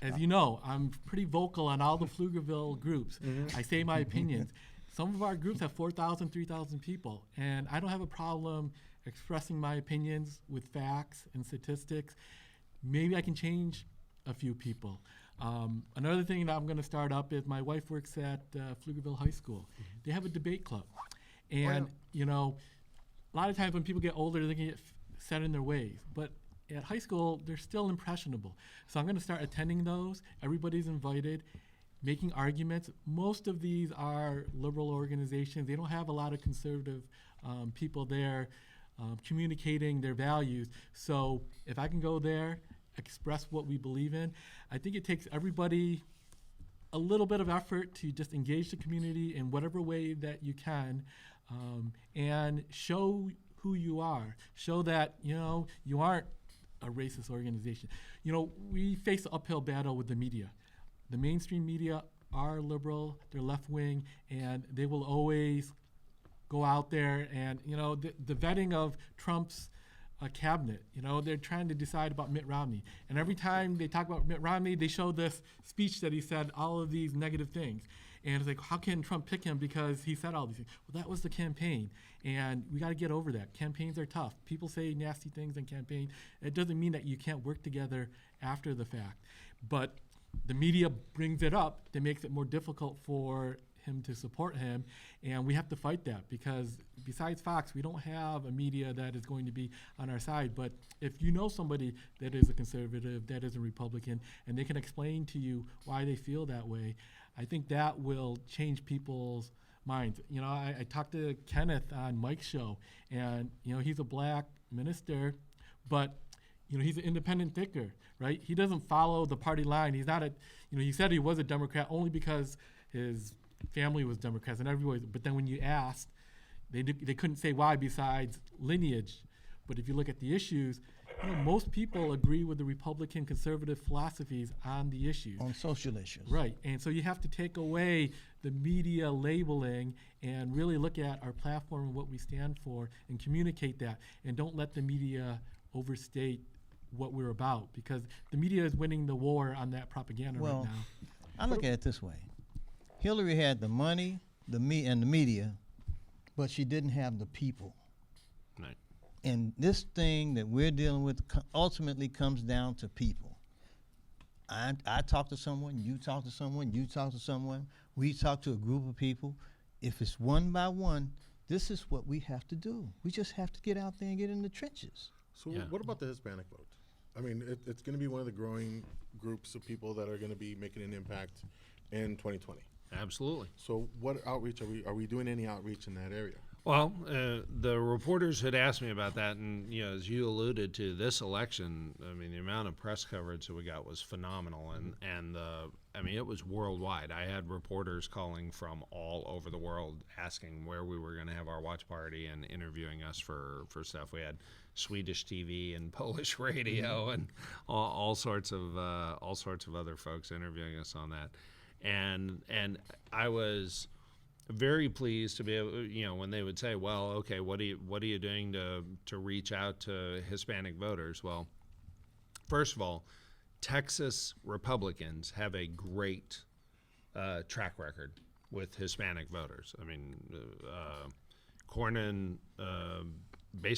Speaker 6: As you know, I'm pretty vocal on all the Pflugerville groups. I say my opinions. Some of our groups have 4,000, 3,000 people, and I don't have a problem expressing my opinions with facts and statistics. Maybe I can change a few people. Another thing that I'm going to start up is my wife works at Pflugerville High School. They have a debate club, and a lot of times when people get older, they can get set in their ways. But at high school, they're still impressionable. So I'm going to start attending those. Everybody's invited, making arguments. Most of these are liberal organizations. They don't have a lot of conservative people there communicating their values. So if I can go there, express what we believe in, I think it takes everybody a little bit of effort to just engage the community in whatever way that you can, and show who you are. Show that, you aren't a racist organization. We face an uphill battle with the media. The mainstream media are liberal, they're left-wing, and they will always go out there and, the vetting of Trump's cabinet, they're trying to decide about Mitt Romney. And every time they talk about Mitt Romney, they show this speech that he said all of these negative things. And it's like, how can Trump pick him because he said all these things? Well, that was the campaign, and we got to get over that. Campaigns are tough. People say nasty things in campaign. It doesn't mean that you can't work together after the fact. But the media brings it up. That makes it more difficult for him to support him, and we have to fight that because besides Fox, we don't have a media that is going to be on our side. But if you know somebody that is a conservative, that is a Republican, and they can explain to you why they feel that way, I think that will change people's minds. I talked to Kenneth on Mike's show, and he's a black minister, but he's an independent thinker, right? He doesn't follow the party line. He's not he said he was a Democrat only because his family was Democrats and everybody. But then when you asked, they couldn't say why besides lineage. But if you look at the issues, most people agree with the Republican conservative philosophies on the issues.
Speaker 5: On social issues.
Speaker 6: Right. And so you have to take away the media labeling and really look at our platform and what we stand for and communicate that. And don't let the media overstate what we're about, because the media is winning the war on that propaganda right now.
Speaker 5: I look at it this way. Hillary had the money, and the media, but she didn't have the people.
Speaker 3: Right.
Speaker 5: And this thing that we're dealing with ultimately comes down to people. I talk to someone, you talk to someone, you talk to someone, we talk to a group of people. If it's one by one, this is what we have to do. We just have to get out there and get in the trenches.
Speaker 2: So what about the Hispanic vote? I mean, it's going to be one of the growing groups of people that are going to be making an impact in 2020.
Speaker 3: Absolutely.
Speaker 2: So what outreach are we doing any outreach in that area?
Speaker 3: Well, the reporters had asked me about that, and as you alluded to, this election, I mean, the amount of press coverage that we got was phenomenal, and it was worldwide. I had reporters calling from all over the world asking where we were going to have our watch party and interviewing us for stuff. We had Swedish TV and Polish radio and all sorts of other folks interviewing us on that, and I was very pleased to be able, when they would say, well, okay, what are you doing to reach out to Hispanic voters? Well, first of all, Texas Republicans have a great track record with Hispanic voters. I mean, Cornyn